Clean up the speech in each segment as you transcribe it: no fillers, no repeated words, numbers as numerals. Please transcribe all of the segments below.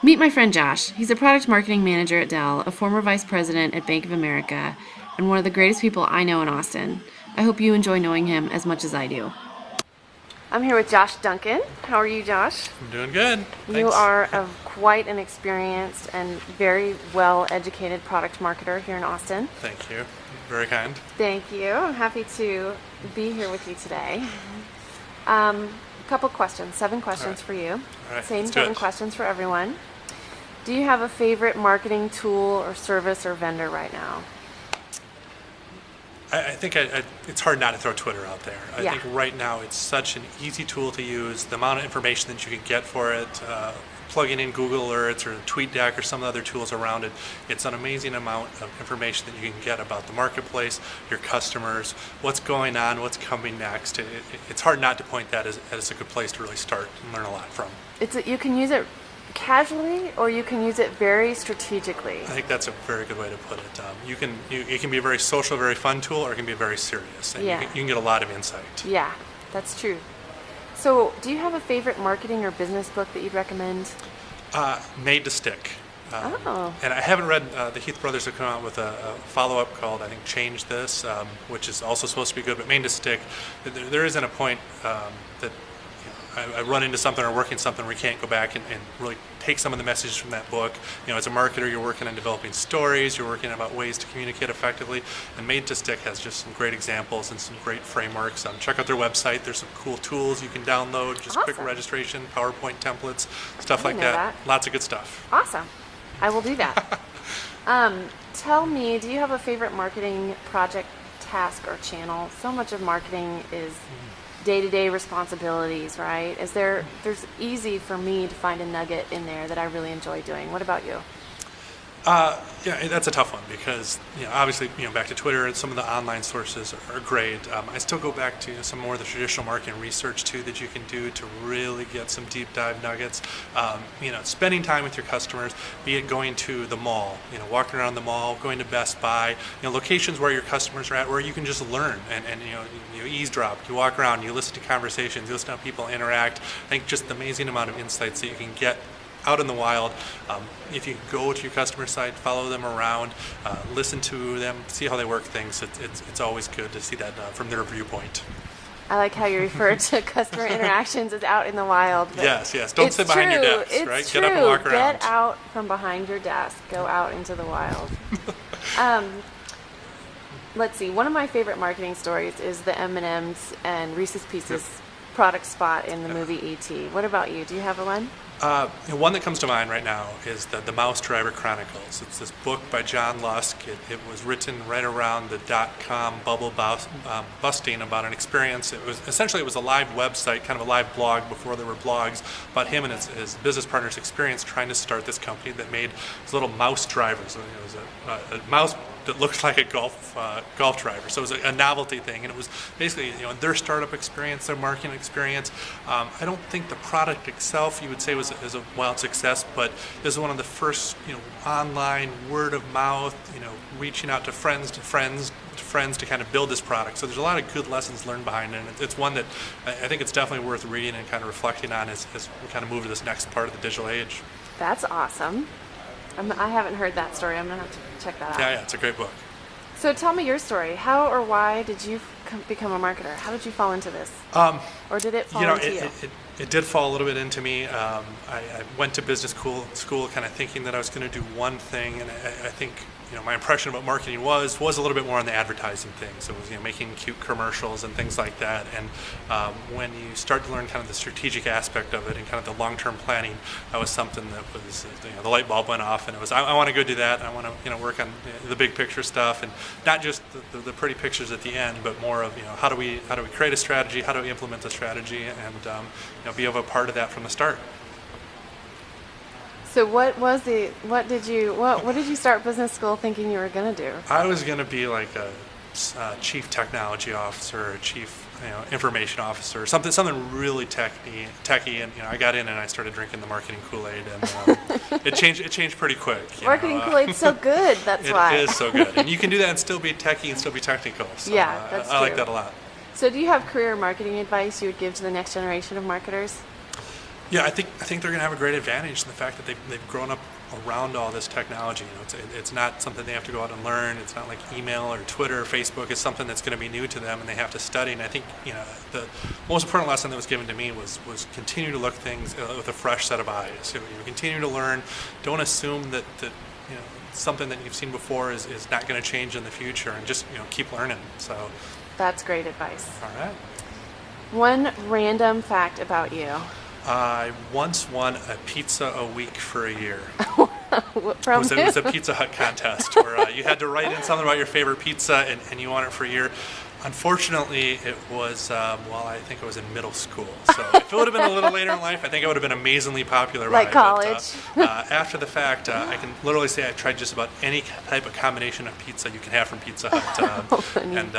Meet my friend Josh. He's a product marketing manager at Dell, a former vice president at Bank of America, and one of the greatest people I know in Austin. I hope you enjoy knowing him as much as I do. I'm here with Josh Duncan. How are you, Josh? I'm doing good. Thanks. You are quite an experienced and very well-educated product marketer here in Austin. Thank you. Very kind. Thank you. I'm happy to be here with you today. A couple questions, 7 questions for you. All right. Same Let's 7 do it. questions for everyone. Do you have a favorite marketing tool or service or vendor right now? I think it's hard not to throw Twitter out there. I Yeah. think right now it's such an easy tool to use. The amount of information that you can get for it, plugging in Google Alerts or TweetDeck or some of the other tools around it, it's an amazing amount of information that you can get about the marketplace, your customers, what's going on, what's coming next. It's hard not to point that as a good place to really start and learn a lot from. You can use it casually or you can use it very strategically. I think that's a very good way to put it. It can be a very social, very fun tool, or it can be very serious. And Yeah. you can get a lot of insight. Yeah, that's true. So, do you have a favorite marketing or business book that you'd recommend? Made to Stick. Oh. And I haven't read, the Heath brothers have come out with a follow-up called, I think, Change This, which is also supposed to be good, but Made to Stick, there isn't a point that I run into something or working something where we can't go back and really take some of the messages from that book. As a marketer, you're working on developing stories, you're working about ways to communicate effectively, and Made to Stick has just some great examples and some great frameworks. Check out their website. There's some cool tools you can download, just quick Awesome. registration, PowerPoint templates, stuff like know that. that. Lots of good stuff. Awesome. I will do that. Tell me, do you have a favorite marketing project, task, or channel? So much of marketing is day-to-day responsibilities, right? There's easy for me to find a nugget in there that I really enjoy doing. What about you? Yeah, that's a tough one because obviously back to Twitter and some of the online sources are great. I still go back to some more of the traditional marketing research too that you can do to really get some deep dive nuggets. Spending time with your customers, be it going to the mall, walking around the mall, going to Best Buy, locations where your customers are at, where you can just learn and you eavesdrop, you walk around, you listen to conversations, you listen to how people interact. I think just the amazing amount of insights that you can get out in the wild. If you go to your customer site, follow them around, listen to them, see how they work things, it's always good to see that from their viewpoint. I like how you refer to customer interactions as out in the wild. Yes. Don't sit behind your desk, It's right? True. Get up and walk around. Get out from behind your desk. Go out into the wild. Let's see. One of my favorite marketing stories is the M&M's and Reese's Pieces product spot in the movie E.T. What about you? Do you have one? One that comes to mind right now is the Mouse Driver Chronicles. It's this book by John Lusk. It was written right around the dot-com bubble busting about an experience. It was a live website, kind of a live blog before there were blogs, about him and his business partner's experience trying to start this company that made these little mouse drivers. It was a mouse that looked like a golf driver. So it was a novelty thing, and it was basically their startup experience, their marketing experience. I don't think the product itself you would say was a wild success, but this is one of the first online word of mouth, reaching out to friends to kind of build this product. So there's a lot of good lessons learned behind it, and it's one that I think it's definitely worth reading and kind of reflecting on as we kind of move to this next part of the digital age. That's awesome. I haven't heard that story. I'm going to have to check that out. Yeah, it's a great book. So tell me your story. How or why did you become a marketer? How did you fall into this? Or did it fall into you? It did fall a little bit into me. I went to business school kind of thinking that I was going to do one thing, and I think my impression about marketing was a little bit more on the advertising thing. So it was making cute commercials and things like that. And when you start to learn kind of the strategic aspect of it and kind of the long-term planning, that was something that was the light bulb went off, and it was I want to go do that. I want to work on the big picture stuff, and not just the pretty pictures at the end, but more of how do we create a strategy, how do we implement the strategy, and be of a part of that from the start. So what did you start business school thinking you were going to do? I was going to be like a chief technology officer, or chief information officer, something really techy, and I got in and I started drinking the marketing Kool-Aid, and it changed pretty quick. Marketing Kool-Aid's so good. That's why it is so good, and you can do that and still be techy and still be technical. So, yeah, that's true. I like that a lot. So do you have career marketing advice you would give to the next generation of marketers? Yeah, I think they're going to have a great advantage in the fact that they've grown up around all this technology. You know, it's not something they have to go out and learn. It's not like email or Twitter or Facebook. It's something that's going to be new to them, and they have to study. And I think, you know, the most important lesson that was given to me was continue to look things with a fresh set of eyes. So, you know, continue to learn. Don't assume that you know, something that you've seen before is not going to change in the future, and just, you know, keep learning. So That's great advice. all right. One random fact about you. I once won a pizza a week for a year. From It was a Pizza Hut contest where you had to write in something about your favorite pizza, and you won it for a year. Unfortunately, it was, well, I think it was in middle school. So if it would have been a little later in life, I think I would have been amazingly popular. Like college. After the fact, I can literally say I tried just about any type of combination of pizza you can have from Pizza Hut. And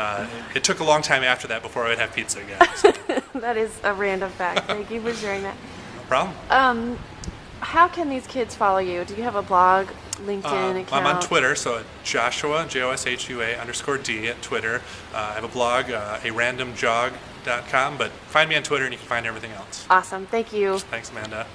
it took a long time after that before I would have pizza again. So, That is a random fact. Thank you for sharing that. no problem. How can these kids follow you? Do you have a blog, LinkedIn account? I'm on Twitter, so Joshua, Joshua_D at Twitter. I have a blog, arandomjog.com, but find me on Twitter and you can find everything else. Awesome. Thank you. Thanks, Amanda.